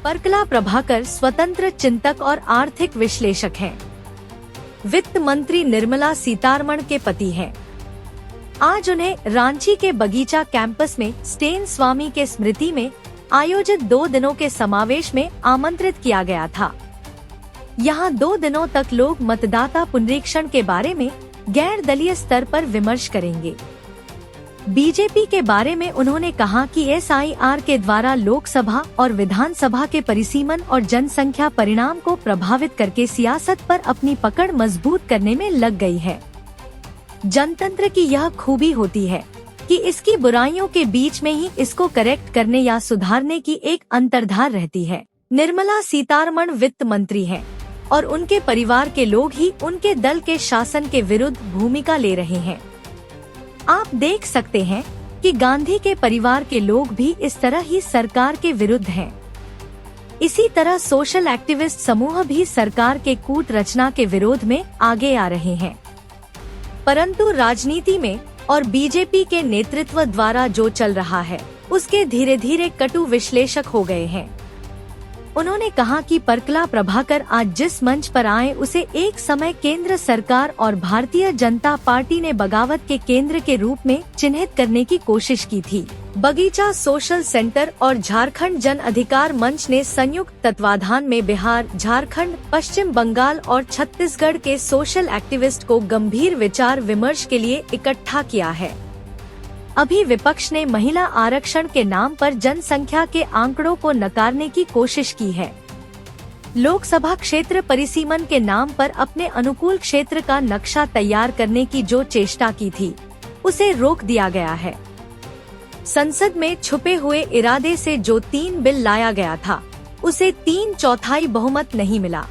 परकला प्रभाकर स्वतंत्र चिंतक और आर्थिक विश्लेषक हैं। वित्त मंत्री निर्मला सीतारमण के पति हैं। आज उन्हें रांची के बगीचा कैंपस में स्टेन स्वामी के स्मृति में आयोजित 2 दिनों के समावेश में आमंत्रित किया गया था। यहाँ 2 दिनों तक लोग मतदाता पुनरीक्षण के बारे में गैर दलीय स्तर पर विमर्श करेंगे। बीजेपी के बारे में उन्होंने कहा कि SIR के द्वारा लोकसभा और विधानसभा के परिसीमन और जनसंख्या परिणाम को प्रभावित करके सियासत पर अपनी पकड़ मजबूत करने में लग गई है। जनतंत्र की यह खूबी होती है कि इसकी बुराइयों के बीच में ही इसको करेक्ट करने या सुधारने की एक अंतर्धार रहती है। निर्मला सीतारमण वित्त मंत्री हैं और उनके परिवार के लोग ही उनके दल के शासन के विरुद्ध भूमिका ले रहे हैं। आप देख सकते हैं कि गांधी के परिवार के लोग भी इस तरह ही सरकार के विरुद्ध हैं। इसी तरह सोशल एक्टिविस्ट समूह भी सरकार के कूट रचना के विरोध में आगे आ रहे हैं। परंतु राजनीति में और बीजेपी के नेतृत्व द्वारा जो चल रहा है उसके धीरे धीरे कटु विश्लेषक हो गए हैं। उन्होंने कहा कि परकला प्रभाकर आज जिस मंच पर आए उसे एक समय केंद्र सरकार और भारतीय जनता पार्टी ने बगावत के केंद्र के रूप में चिन्हित करने की कोशिश की थी। बगीचा सोशल सेंटर और झारखंड जन अधिकार मंच ने संयुक्त तत्वाधान में बिहार, झारखंड, पश्चिम बंगाल और छत्तीसगढ़ के सोशल एक्टिविस्ट को गंभीर विचार विमर्श के लिए इकट्ठा किया है। अभी विपक्ष ने महिला आरक्षण के नाम पर जनसंख्या के आंकड़ों को नकारने की कोशिश की है। लोकसभा क्षेत्र परिसीमन के नाम पर अपने अनुकूल क्षेत्र का नक्शा तैयार करने की जो चेष्टा की थी उसे रोक दिया गया है। संसद में छुपे हुए इरादे से जो 3 बिल लाया गया था उसे 3/4 बहुमत नहीं मिला।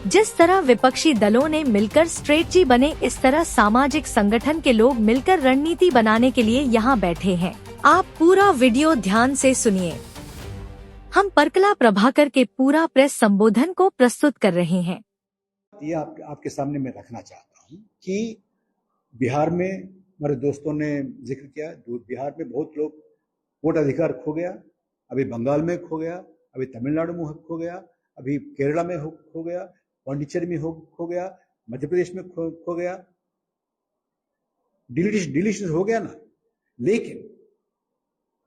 जिस तरह विपक्षी दलों ने मिलकर स्ट्रेटजी बने, इस तरह सामाजिक संगठन के लोग मिलकर रणनीति बनाने के लिए यहाँ बैठे हैं। आप पूरा वीडियो ध्यान से सुनिए। हम परकला प्रभाकर के पूरा प्रेस संबोधन को प्रस्तुत कर रहे हैं। ये आपके सामने मैं रखना चाहता हूँ कि बिहार में हमारे दोस्तों ने जिक्र किया, बिहार में बहुत लोग वोट अधिकार खो गया, अभी बंगाल में खो गया, अभी तमिलनाडु में खो गया, अभी केरला में खो गया, पांडिचेरी में खो गया, मध्य प्रदेश में खो गया, डिलीशन हो गया ना। लेकिन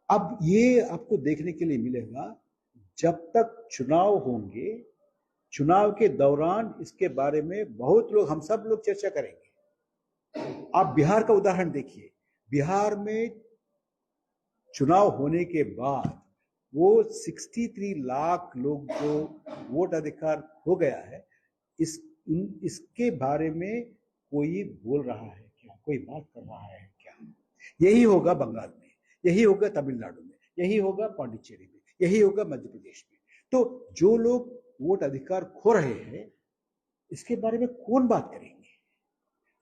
अब ये आपको देखने के लिए मिलेगा, जब तक चुनाव होंगे, चुनाव के दौरान इसके बारे में बहुत लोग, हम सब लोग चर्चा करेंगे। आप बिहार का उदाहरण देखिए। बिहार में चुनाव होने के बाद वो 63 लाख लोग जो वोट अधिकार हो गया है, इसके बारे में कोई बोल रहा है क्या, कोई बात कर रहा है क्या? यही होगा बंगाल में, यही होगा तमिलनाडु में, यही होगा पांडिचेरी में, यही होगा मध्य प्रदेश में। तो जो लोग वोट अधिकार खो रहे हैं, इसके बारे में कौन बात करेंगे?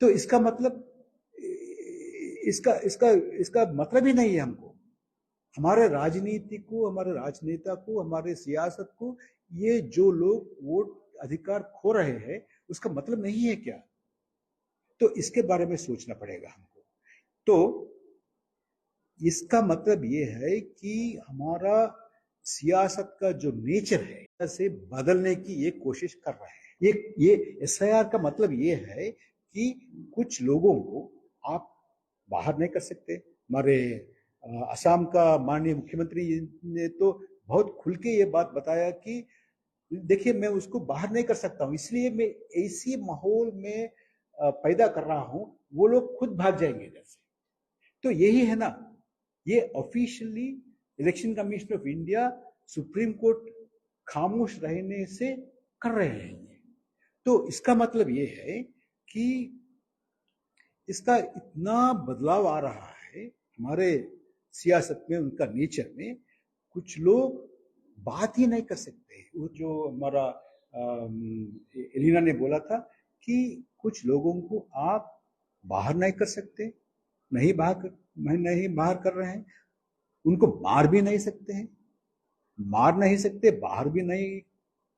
तो इसका मतलब इसका मतलब ही नहीं है हमको, हमारे राजनीति को, हमारे राजनेता को, हमारे सियासत को, ये जो लोग वोट अधिकार खो रहे हैं उसका मतलब नहीं है क्या? तो इसके बारे में सोचना पड़ेगा हमको। तो इसका मतलब ये है कि हमारा सियासत का जो नेचर है से बदलने की ये कोशिश कर रहे हैं। ये SIR का मतलब ये है कि कुछ लोगों को आप बाहर नहीं कर सकते। हमारे असम का माननीय मुख्यमंत्री ने तो बहुत खुल के ये बात बताया कि देखिए, मैं उसको बाहर नहीं कर सकता हूँ, इसलिए मैं ऐसी माहौल में पैदा कर रहा हूँ, वो लोग खुद भाग जाएंगे इधर से। तो यही है ना, ये officially election commission of India, supreme court खामोश रहने से कर रहे हैं। तो इसका मतलब ये है कि इसका इतना बदलाव आ रहा है हमारे सियासत में, उनका नेचर में। कुछ लोग बात ही नहीं कर सकते। वो जो हमारा एलिना ने बोला था कि कुछ लोगों को आप बाहर नहीं कर सकते, नहीं बाहर कर रहे हैं, उनको मार भी नहीं सकते हैं, मार नहीं सकते, बाहर भी नहीं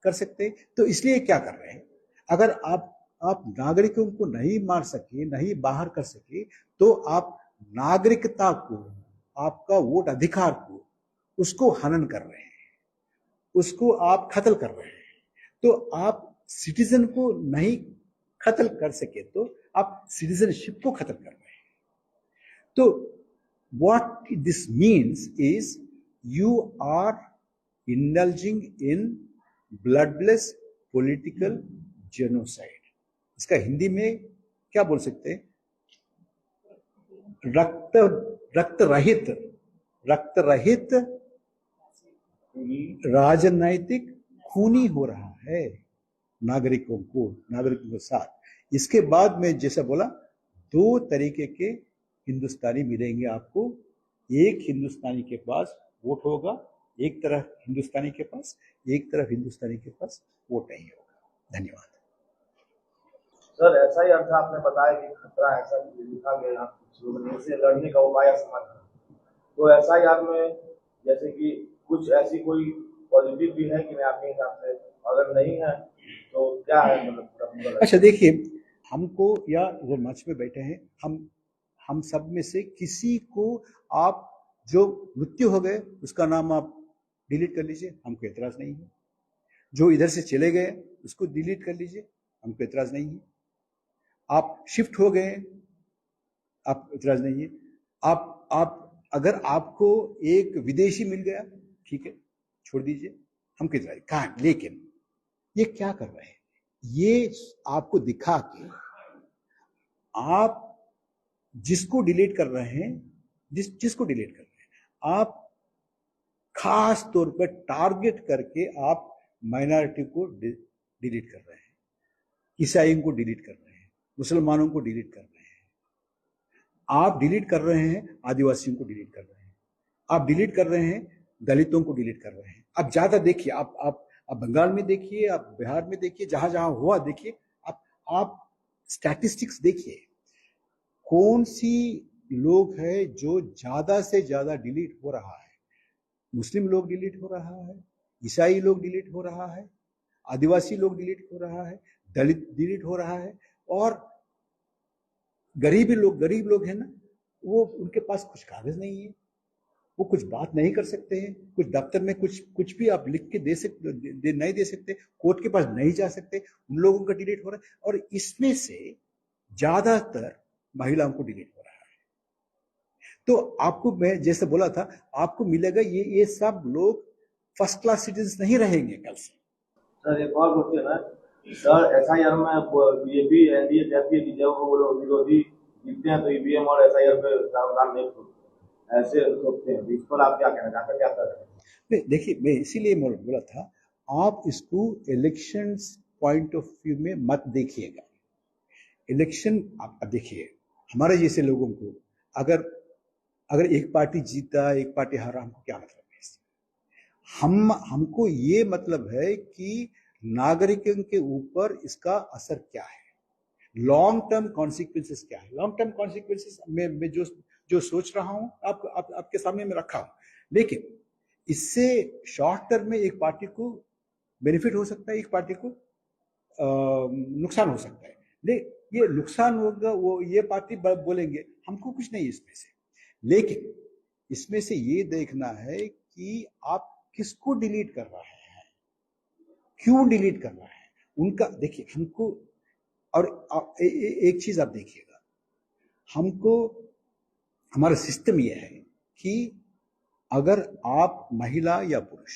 कर सकते। तो इसलिए क्या कर रहे हैं? अगर आप नागरिकों को नहीं मार सके, नहीं बाहर कर सके, तो आप नागरिकता को, आपका वोट अधिकार को, उसको हनन कर रहे हैं। उसको आप कत्ल कर रहे हैं। तो आप सिटीजन को नहीं कत्ल कर सके तो आप सिटीजनशिप को खत्म कर रहे हैं। तो what this means is you are indulging in bloodless political genocide. इसका हिंदी में क्या बोल सकते हैं? रक्त रहित राजनैतिक खूनी हो रहा है नागरिकों के साथ। इसके बाद में जैसा बोला, दो तरीके के हिंदुस्तानी मिलेंगे आपको। एक हिंदुस्तानी के पास वोट होगा, एक तरफ हिंदुस्तानी के पास, एक तरफ हिंदुस्तानी के पास वोट नहीं होगा। धन्यवाद। सर, ऐसा ही अर्थ आपने बताया कि खतरा ऐसा लिखा गया से लड़ने का उपाय समर्थन, तो ऐसा ही आप में जैसे कि कुछ ऐसी कोई पॉजिटिव भी है कि मैं आपके हिसाब से, अगर नहीं है तो क्या है मतलब? अच्छा देखिए, हमको या वो मंच में बैठे हैं, हम सब में से किसी को आप जो मृत्यु हो गए उसका नाम आप डिलीट कर लीजिए, हमको एतराज नहीं है। जो इधर से चले गए उसको डिलीट कर लीजिए, हमको एतराज नहीं है। आप शिफ्ट हो गए, आप एतराज नहीं है। आप अगर आपको एक विदेशी मिल गया, ठीक है, छोड़ दीजिए, हमको एतराज कहाँ। लेकिन ये क्या कर रहे हैं? ये आपको दिखा के आप जिसको डिलीट कर रहे हैं, जिसको डिलीट कर रहे हैं, आप खास तौर पर टारगेट करके आप माइनॉरिटी को डिलीट कर रहे हैं, ईसाइयों को डिलीट कर रहे हैं, मुसलमानों को डिलीट कर रहे हैं, आप डिलीट कर रहे हैं आदिवासियों को डिलीट कर रहे हैं, आप डिलीट कर रहे हैं दलितों को डिलीट कर रहे हैं। आप ज्यादा देखिए, आप बंगाल में देखिए, आप बिहार में देखिए, जहां जहां हुआ देखिए, आप स्टैटिस्टिक्स देखिए, कौन सी लोग है जो ज्यादा से ज्यादा डिलीट हो रहा है। मुस्लिम लोग डिलीट हो रहा है, ईसाई लोग डिलीट हो रहा है, आदिवासी लोग डिलीट हो रहा है, दलित डिलीट हो रहा है, और गरीब लोग हैं ना, वो उनके पास कुछ कागज नहीं है, वो कुछ बात नहीं कर सकते हैं, कुछ दफ्तर में कुछ भी आप लिख के नहीं दे सकते, कोर्ट के पास नहीं जा सकते, उन लोगों का डिलीट हो रहा है। और इसमें से ज्यादातर महिलाओं को डिलीट हो रहा है। तो आपको, मैं जैसे बोला था, आपको मिलेगा ये सब लोग फर्स्ट क्लास सिटीजन नहीं रहेंगे कल से। सर, एक और क्वेश्चन है सर, एसआईआर में बीजेपी एनडीए कहती है कि जब वो लोग विरोधी जीतते हैं तो ईवीएम और एसआईआर पे दारोमदार नहीं छूटते, ऐसे सोचते हैं। इस पर आप क्या कहना चाहते हैं, क्या कर रहे हैं? देखिए, मैं इसीलिए बोला था, आप इसको इलेक्शन पॉइंट ऑफ व्यू में मत देखिएगा। इलेक्शन आप देखिए, हमारे जैसे लोगों को अगर एक पार्टी जीता, एक पार्टी हारा, हमको क्या मतलब है इससे? हमको ये मतलब है कि नागरिकों के ऊपर इसका असर क्या है, लॉन्ग टर्म कॉन्सिक्वेंसेस क्या है। लॉन्ग टर्म कॉन्सिक्वेंसेस मैं जो सोच रहा हूं आपके सामने में रखा हूं, लेकिन इससे शॉर्ट टर्म में एक पार्टी को बेनिफिट हो सकता है, एक पार्टी को नुकसान हो सकता है। ये नुकसान होगा, वो ये पार्टी बोलेंगे हमको कुछ नहीं इसमें से, लेकिन इसमें से ये देखना है कि आप किसको डिलीट कर रहे हैं, क्यों डिलीट कर रहे हैं, उनका देखिए हमको। और एक चीज आप देखिएगा, हमको, हमारा सिस्टम यह है कि अगर आप महिला या पुरुष,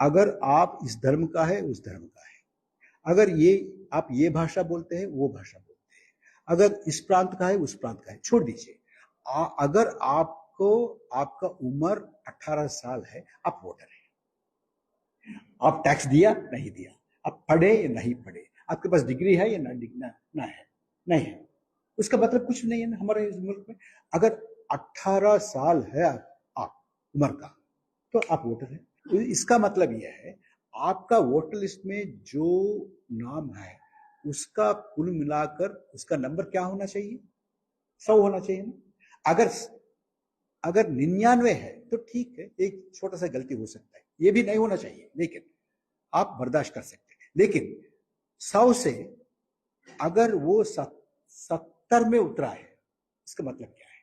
अगर आप इस धर्म का है, उस धर्म का है, अगर आप ये भाषा बोलते हैं, वो भाषा बोलते हैं, अगर इस प्रांत का है, उस प्रांत का है, छोड़ दीजिए। अगर आपका उम्र 18 साल है, आप वोटर हैं, आप टैक्स दिया नहीं दिया, आप पढ़े या नहीं पढ़े, आपके पास डिग्री है या ना है, नहीं है, उसका मतलब कुछ नहीं है ना हमारे इस मुल्क में। अगर 18 साल है आप उम्र का, तो आप वोटर हैं। तो इसका मतलब यह है, आपका वोटर लिस्ट में जो नाम है उसका कुल मिलाकर उसका नंबर क्या होना चाहिए? 100 होना चाहिए ना। अगर 99 है तो ठीक है, एक छोटा सा गलती हो सकता है, ये भी नहीं होना चाहिए, लेकिन आप बर्दाश्त कर सकते हैं। लेकिन 100 से अगर वो 70 में उतरा है, इसका मतलब क्या है?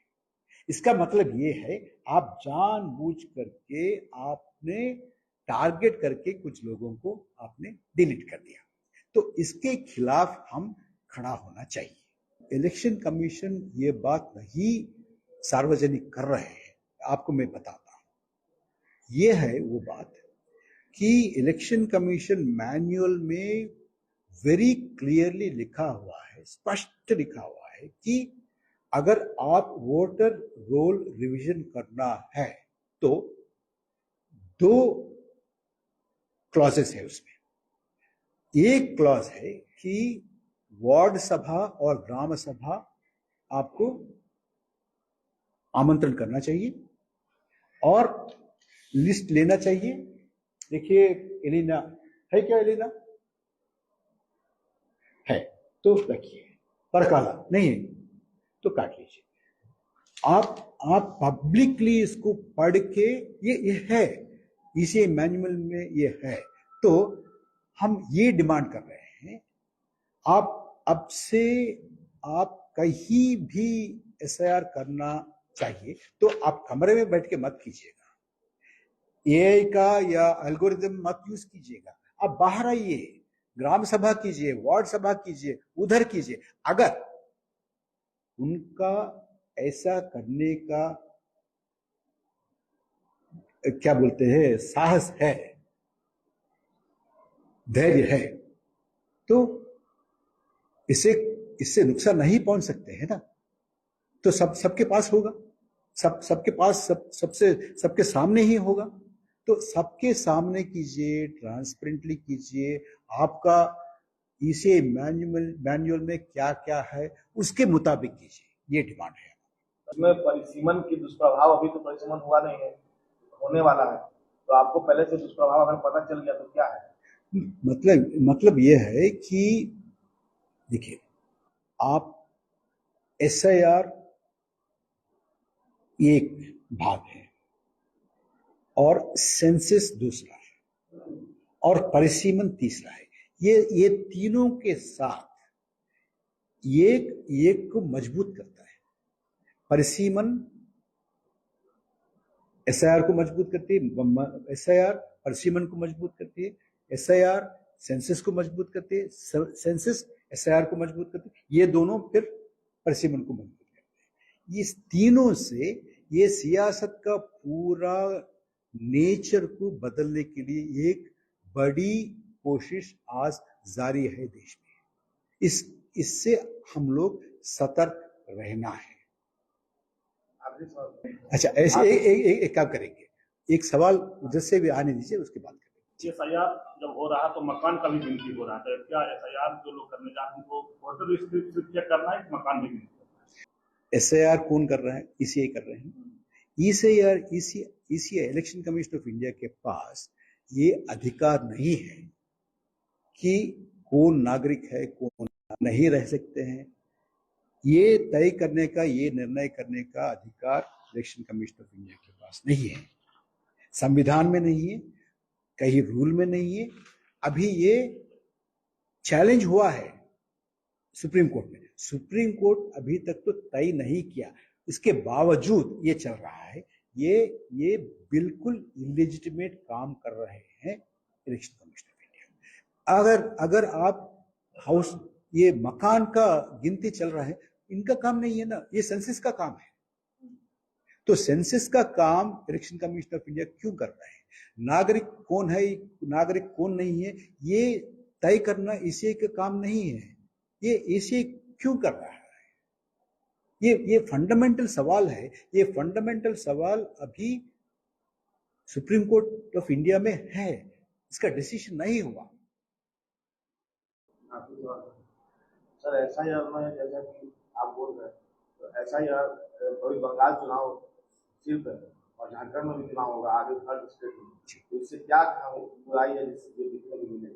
इसका मतलब ये है, आप जानबूझ करके आपने टारगेट करके कुछ लोगों को आपने डिलीट कर दिया। तो इसके खिलाफ हम खड़ा होना चाहिए। इलेक्शन कमीशन ये बात नहीं सार्वजनिक कर रहे हैं, आपको मैं बताता हूं। ये है वो बात कि इलेक्शन कमीशन मैनुअल में वेरी क्लियरली लिखा हुआ है, स्पष्ट लिखा हुआ है कि अगर आप वोटर रोल रिवीजन करना है तो 2 क्लॉजेस है उसमें। एक क्लॉज है कि वार्ड सभा और ग्राम सभा आपको आमंत्रण करना चाहिए और लिस्ट लेना चाहिए। देखिए एलिना है क्या? एलिना है तो रखिए, पर काला नहीं है तो काट लीजिए। आप पब्लिकली इसको पढ़ के ये है, इसी मैनुअल में ये है। तो हम ये डिमांड कर रहे हैं, आप अब से आप कहीं भी एसआईआर करना चाहिए तो आप कमरे में बैठ के मत कीजिएगा, एआई का या एल्गोरिदम मत यूज कीजिएगा। आप बाहर आइए, ग्राम सभा कीजिए, वार्ड सभा कीजिए, उधर कीजिए। अगर उनका ऐसा करने का क्या बोलते हैं साहस है, धैर्य है, तो इससे नुकसान नहीं पहुंच सकते हैं ना। तो सबके पास होगा, सबके पास सबके सामने ही होगा। तो सबके सामने कीजिए, ट्रांसपेरेंटली कीजिए। आपका इसे मैनुअल में क्या क्या है उसके मुताबिक कीजिए, ये डिमांड है। इसमें परिसीमन की दुष्प्रभाव, अभी तो परिसीमन हुआ नहीं है, होने वाला है, तो आपको पहले से दुष्प्रभाव अगर पता चल गया तो क्या है? मतलब ये है कि देखिए, आप एसआईआर एक भाग है और सेंसस दूसरा है और परिसीमन तीसरा है। ये तीनों के साथ एक को मजबूत करता है। परिसीमन एसआईआर को मजबूत करती है, एसआईआर परिसीमन को मजबूत करती है, एसआईआर सेंसस को मजबूत करती है, सेंसस एसआईआर को मजबूत करती है, ये दोनों फिर परिसीमन को मजबूत करते हैं। इस तीनों से ये सियासत का पूरा नेचर को बदलने के लिए एक बड़ी कोशिश आज जारी है देश में। इससे हम लोग सतर्क रहना है। अच्छा, ऐसे एक काम करेंगे, एक सवाल उधर से भी आने दीजिए, उसके बाद करेंगे। एसआईआर जब हो रहा तो मकान का भी गिनती हो रहा था, क्या एसआईआर जो लोग करने जाते हैं वो वोटर लिस्ट चेक करना है, मकान भी गिनती करना है? एसआईआर कौन कर रहा है? ईसीआई कर रहे हैं। ECR ECI election commission of India के पास ये अधिकार नहीं है कि कौन नागरिक है कौन नहीं रह सकते हैं। ये तय करने का, ये निर्णय करने का अधिकार इलेक्शन कमीशन ऑफ इंडिया के पास नहीं है। संविधान में नहीं है, कहीं रूल में नहीं है। अभी ये चैलेंज हुआ है सुप्रीम कोर्ट में। सुप्रीम कोर्ट अभी तक तो तय नहीं किया, इसके बावजूद ये चल रहा है। ये बिल्कुल इलेजिटिमेट काम कर रहे हैं इलेक्शन कमीशन ऑफ इंडिया। अगर आप हाउस ये मकान का गिनती चल रहा है, इनका काम नहीं है ना, ये सेंसस का काम है। तो सेंसस का काम इलेक्शन कमीशन ऑफ इंडिया क्यों कर रहे हैं? नागरिक कौन है, नागरिक कौन नहीं है, ये तय करना ईसीआई का काम नहीं है। ये ईसीआई क्यों कर रहा है? ये फंडामेंटल सवाल है। ये फंडामेंटल सवाल अभी सुप्रीम कोर्ट ऑफ इंडिया में है, इसका डिसीजन नहीं हुआ। सर एसआईआर में जैसा कि आप बोल रहे हैं, तो एसआईआर अभी बंगाल चुनाव सिर्फ है और झारखंड में भी चुनाव होगा आगे हर स्टेट में, तो इससे क्या बुराई है जिससे दिखने को मिले?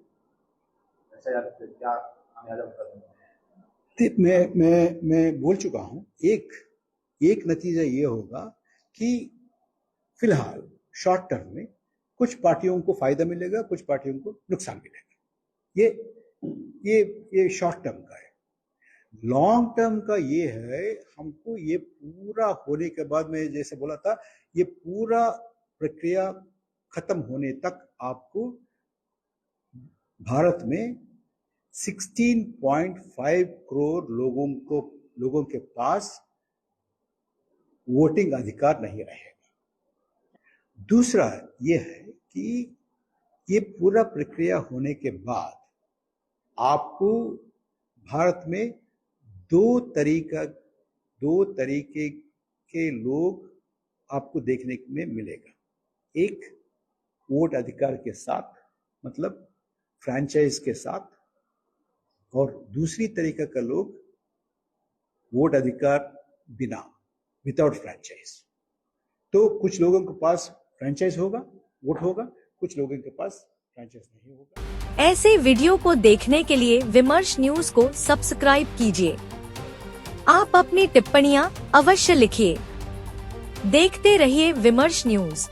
एसआईआर से क्या खामियाजा करते हैं? मैं बोल चुका हूं, एक नतीजा ये होगा कि फिलहाल शॉर्ट टर्म में कुछ पार्टियों को फायदा मिलेगा, कुछ पार्टियों को नुकसान मिलेगा। ये शॉर्ट टर्म का है। लॉन्ग टर्म का ये है, हमको ये पूरा होने के बाद में जैसे बोला था, ये पूरा प्रक्रिया खत्म होने तक आपको भारत में 16.5 करोड़ लोगों के पास वोटिंग अधिकार नहीं रहेगा। दूसरा ये है कि ये पूरा प्रक्रिया होने के बाद आपको भारत में दो तरीके के लोग आपको देखने में मिलेगा। एक वोट अधिकार के साथ, मतलब फ्रैंचाइज के साथ, और दूसरी तरीके का लोग वोट अधिकार बिना, विदाउट फ्रैंचाइज। तो कुछ लोगों के पास फ्रैंचाइज होगा, वोट होगा, कुछ लोगों के पास फ्रैंचाइज नहीं होगा। ऐसे वीडियो को देखने के लिए विमर्श न्यूज को सब्सक्राइब कीजिए। आप अपनी टिप्पणियां अवश्य लिखिए। देखते रहिए विमर्श न्यूज।